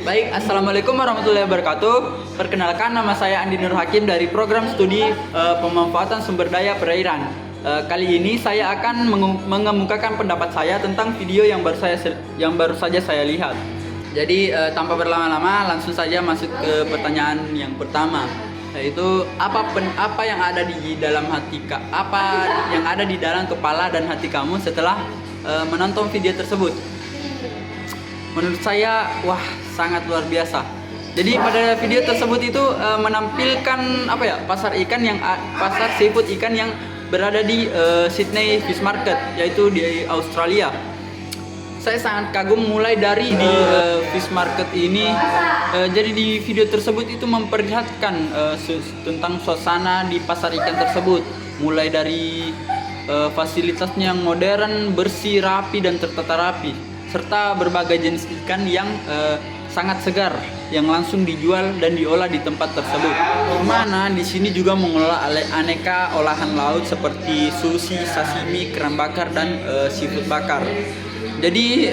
Baik, Assalamualaikum warahmatullahi wabarakatuh. Perkenalkan, nama saya Andi Nur Hakim dari program studi pemanfaatan sumber daya perairan. Kali ini saya akan mengemukakan pendapat saya tentang video yang baru saja saya lihat. Jadi tanpa berlama-lama langsung saja masuk ke pertanyaan yang pertama, yaitu apa yang ada di dalam apa yang ada di dalam kepala dan hati kamu setelah menonton video tersebut. Menurut saya, wah, sangat luar biasa. Jadi pada video tersebut itu menampilkan pasar seafood ikan yang berada di Sydney Fish Market, yaitu di Australia. Saya sangat kagum mulai dari di Fish Market ini. Jadi di video tersebut itu memperlihatkan tentang suasana di pasar ikan tersebut, mulai dari fasilitasnya yang modern, bersih, rapi dan tertata rapi, serta berbagai jenis ikan yang sangat segar yang langsung dijual dan diolah di tempat tersebut. Dimana di sini juga mengelola aneka olahan laut seperti sushi, sashimi, kerang bakar dan seafood bakar. Jadi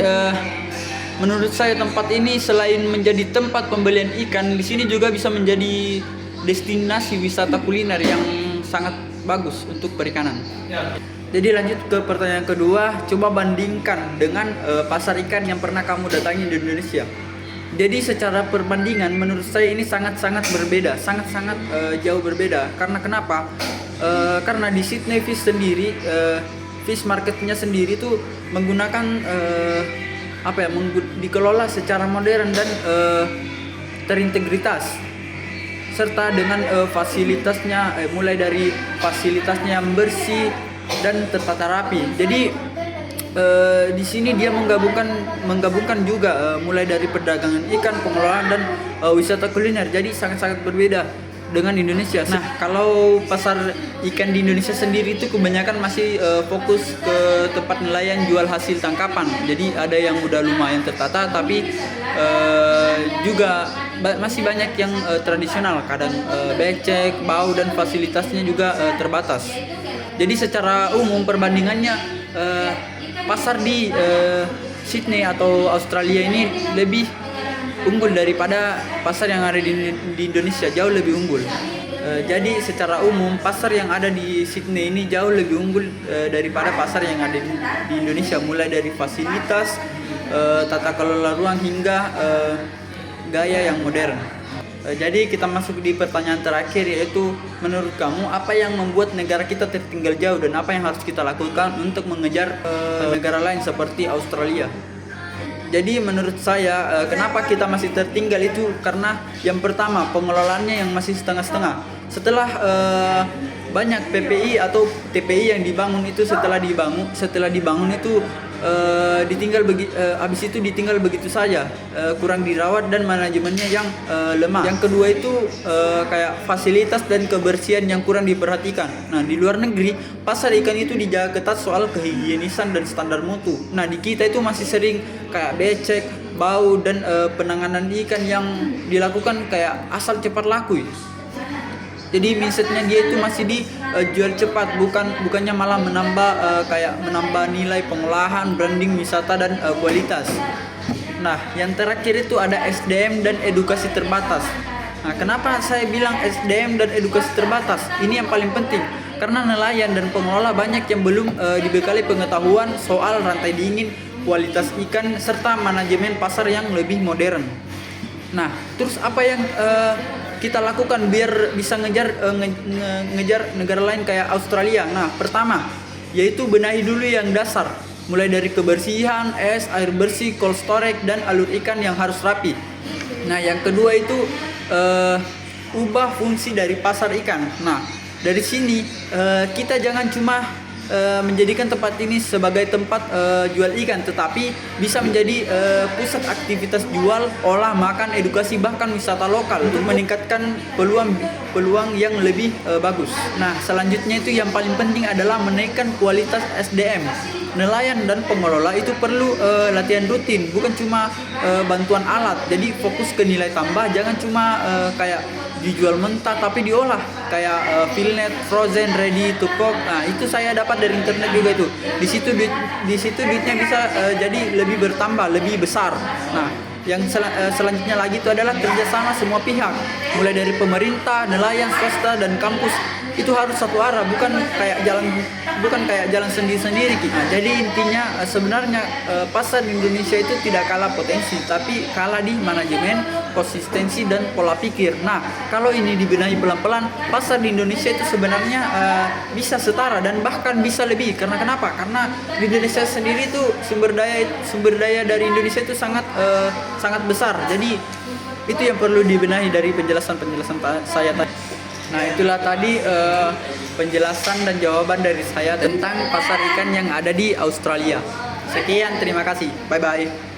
menurut saya tempat ini selain menjadi tempat pembelian ikan, di sini juga bisa menjadi destinasi wisata kuliner yang sangat bagus untuk perikanan. Jadi lanjut ke pertanyaan kedua, coba bandingkan dengan pasar ikan yang pernah kamu datangi di Indonesia. Jadi secara perbandingan menurut saya ini sangat-sangat berbeda, sangat-sangat jauh berbeda. Karena kenapa? Karena di Sydney Fish sendiri, fish marketnya sendiri itu menggunakan dikelola secara modern dan terintegritas, serta dengan fasilitasnya mulai dari fasilitasnya yang bersih dan tertata rapi. Jadi di sini dia menggabungkan juga mulai dari perdagangan ikan, pengelolaan dan wisata kuliner. Jadi sangat-sangat berbeda dengan Indonesia. Nah, kalau pasar ikan di Indonesia sendiri itu kebanyakan masih fokus ke tempat nelayan jual hasil tangkapan. Jadi ada yang udah lumayan tertata, tapi juga masih banyak yang tradisional, kadang becek, bau dan fasilitasnya juga terbatas. Jadi secara umum perbandingannya pasar di Sydney atau Australia ini lebih unggul daripada pasar yang ada di Indonesia, jauh lebih unggul. Jadi secara umum pasar yang ada di Sydney ini jauh lebih unggul daripada pasar yang ada di Indonesia, mulai dari fasilitas, tata kelola ruang hingga gaya yang modern. Jadi kita masuk di pertanyaan terakhir, yaitu menurut kamu apa yang membuat negara kita tertinggal jauh dan apa yang harus kita lakukan untuk mengejar negara lain seperti Australia. Jadi menurut saya kenapa kita masih tertinggal itu karena yang pertama pengelolaannya yang masih setengah-setengah. Setelah banyak PPI atau TPI yang dibangun itu setelah dibangun itu habis itu ditinggal begitu saja, kurang dirawat dan manajemennya yang lemah. Yang kedua itu kayak fasilitas dan kebersihan yang kurang diperhatikan. Nah, di luar negeri pasar ikan itu dijaga ketat soal kehigienisan dan standar mutu. Nah, di kita itu masih sering kayak becek, bau dan penanganan ikan yang dilakukan kayak asal cepat laku. Jadi mindsetnya dia itu masih dijual cepat, bukannya malah menambah nilai pengolahan, branding wisata dan kualitas. Nah, yang terakhir itu ada SDM dan edukasi terbatas. Nah, kenapa saya bilang SDM dan edukasi terbatas? Ini yang paling penting, karena nelayan dan pengelola banyak yang belum dibekali pengetahuan soal rantai dingin, kualitas ikan serta manajemen pasar yang lebih modern. Nah, terus apa yang kita lakukan biar bisa ngejar negara lain kayak Australia? Nah, pertama yaitu benahi dulu yang dasar, mulai dari kebersihan, air bersih, cold storage dan alur ikan yang harus rapi. Nah, yang kedua itu ubah fungsi dari pasar ikan. Nah, dari sini kita jangan cuma menjadikan tempat ini sebagai tempat jual ikan, tetapi bisa menjadi pusat aktivitas jual, olah, makan, edukasi bahkan wisata lokal untuk meningkatkan peluang yang lebih bagus. Nah, selanjutnya itu yang paling penting adalah menaikkan kualitas SDM. Nelayan dan pengelola itu perlu latihan rutin, bukan cuma bantuan alat. Jadi fokus ke nilai tambah, jangan cuma kayak dijual mentah tapi diolah kayak fillet, frozen, ready to cook. Nah, itu saya dapat dari internet juga itu. Di situ duitnya bisa jadi lebih bertambah, lebih besar. Nah, selanjutnya lagi itu adalah kerjasama semua pihak, mulai dari pemerintah, nelayan, swasta, dan kampus. Itu harus satu arah, bukan kayak jalan sendiri-sendiri. Nah, jadi intinya sebenarnya pasar di Indonesia itu tidak kalah potensi, tapi kalah di manajemen, konsistensi, dan pola pikir. Nah, kalau ini dibenahi pelan-pelan, pasar di Indonesia itu sebenarnya bisa setara dan bahkan bisa lebih. Karena kenapa? Karena di Indonesia sendiri itu sumber daya dari Indonesia itu sangat besar. Jadi itu yang perlu dibenahi dari penjelasan saya tadi. Nah, itulah tadi penjelasan dan jawaban dari saya tentang pasar ikan yang ada di Australia. Sekian, terima kasih. Bye-bye.